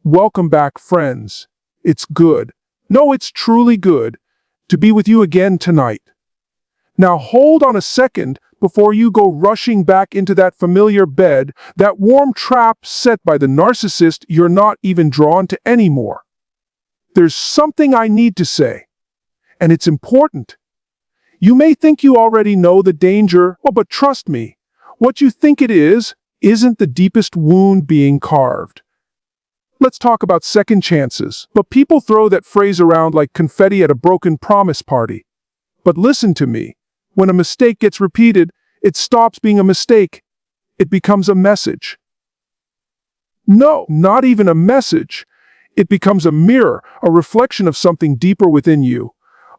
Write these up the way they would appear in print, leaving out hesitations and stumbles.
Welcome back, friends. It's good. No, it's truly good to be with you again tonight. Now hold on a second before you go rushing back into that familiar bed, that warm trap set by the narcissist you're not even drawn to anymore. There's something I need to say, and it's important. You may think you already know the danger, but trust me, what you think it is isn't the deepest wound being carved. Let's talk about second chances, but people throw that phrase around like confetti at a broken promise party. But listen to me, when a mistake gets repeated, it stops being a mistake. It becomes a message. No, not even a message. It becomes a mirror, a reflection of something deeper within you,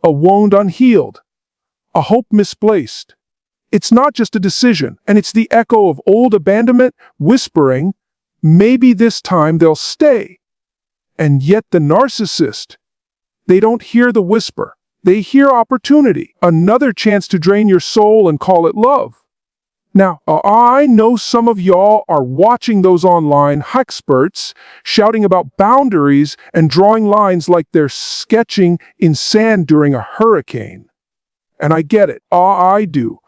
a wound unhealed, a hope misplaced. It's not just a decision, and it's the echo of old abandonment whispering, maybe this time they'll stay. And yet the narcissist, they don't hear the whisper. They hear opportunity, another chance to drain your soul and call it love. Now, I know some of y'all are watching those online experts shouting about boundaries and drawing lines like they're sketching in sand during a hurricane. And I get it. I do.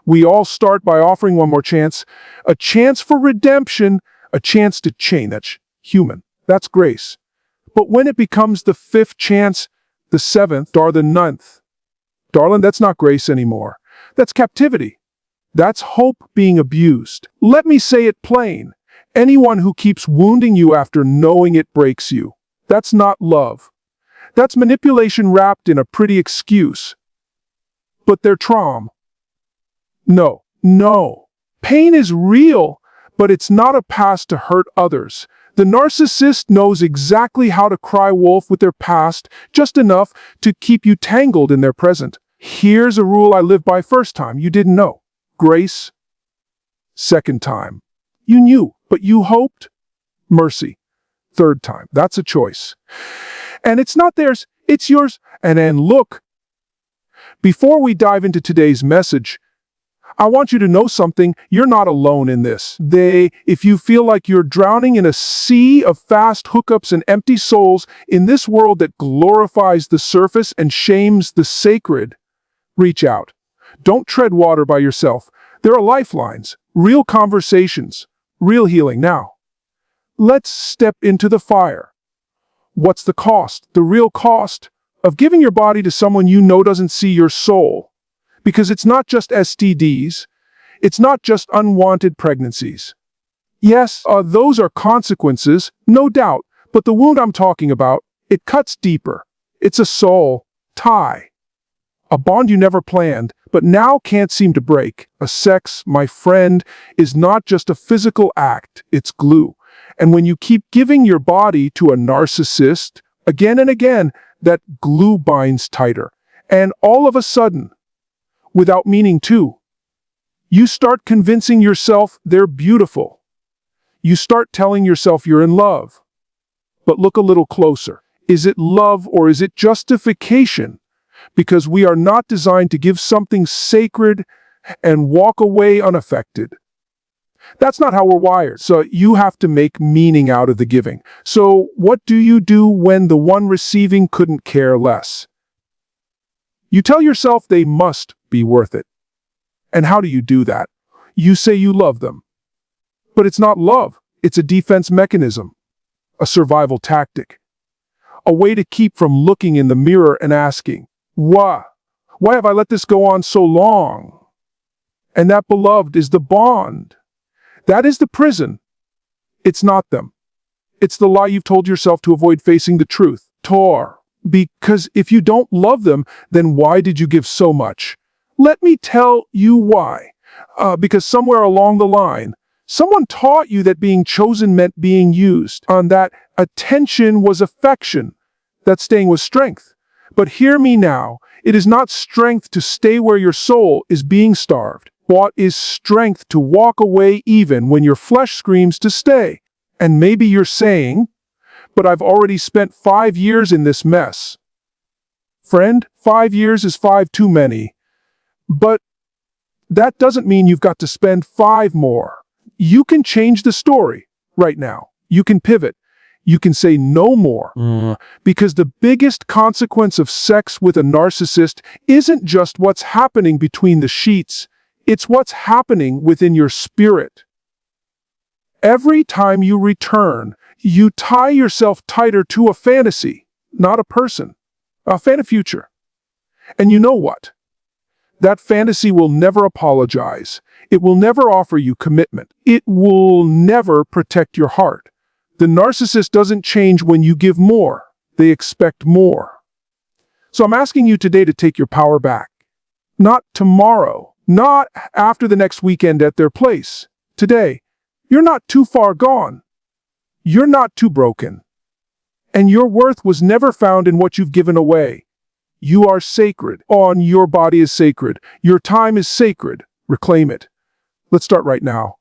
We all start by offering one more chance, a chance for redemption, a chance to change. That's human. That's grace. But when it becomes the fifth chance, the seventh, or the ninth, darling, that's not grace anymore. That's captivity. That's hope being abused. Let me say it plain. Anyone who keeps wounding you after knowing it breaks you, that's not love. That's manipulation wrapped in a pretty excuse. But they're trauma. No. Pain is real, but it's not a pass to hurt others. The narcissist knows exactly how to cry wolf with their past, just enough to keep you tangled in their present. Here's a rule I live by first time you didn't know. Grace. Second time. You knew, but you hoped. Mercy. Third time. That's a choice. And it's not theirs, it's yours. And then look. Before we dive into today's message, I want you to know something. You're not alone in this. If you feel like you're drowning in a sea of fast hookups and empty souls in this world that glorifies the surface and shames the sacred, reach out. Don't tread water by yourself. There are lifelines, real conversations, real healing. Now, let's step into the fire. What's the cost? The real cost of giving your body to someone you know doesn't see your soul. Because it's not just STDs. It's not just unwanted pregnancies. Yes, those are consequences, no doubt, but the wound I'm talking about, it cuts deeper. It's a soul tie. A bond you never planned, but now can't seem to break. A sex, my friend, is not just a physical act, it's glue. And when you keep giving your body to a narcissist, again and again, that glue binds tighter. And all of a sudden, without meaning to, you start convincing yourself they're beautiful. You start telling yourself you're in love. But look a little closer. Is it love or is it justification? Because we are not designed to give something sacred and walk away unaffected. That's not how we're wired. So you have to make meaning out of the giving. So what do you do when the one receiving couldn't care less? You tell yourself they must be worth it. And how do you do that? You say you love them. But it's not love. It's a defense mechanism, a survival tactic, a way to keep from looking in the mirror and asking, why have I let this go on so long? And that, beloved, is the bond. That is the prison. It's not them. It's the lie you've told yourself to avoid facing the truth. Because if you don't love them, then why did you give so much? Let me tell you why. Because somewhere along the line, someone taught you that being chosen meant being used, and that attention was affection, that staying was strength. But hear me now, it is not strength to stay where your soul is being starved. What is strength to walk away even when your flesh screams to stay? And maybe you're saying, but I've already spent 5 years in this mess. Friend, 5 years is 5 too many. But that doesn't mean you've got to spend 5 more. You can change the story right now. You can pivot. You can say no more. Because the biggest consequence of sex with a narcissist isn't just what's happening between the sheets, it's what's happening within your spirit. Every time you return, you tie yourself tighter to a fantasy, not a person, a future. And you know what? That fantasy will never apologize. It will never offer you commitment. It will never protect your heart. The narcissist doesn't change when you give more. They expect more. So I'm asking you today to take your power back. Not tomorrow. Not after the next weekend at their place. Today. You're not too far gone. You're not too broken. And your worth was never found in what you've given away. You are sacred. Your body is sacred. Your time is sacred. Reclaim it. Let's start right now.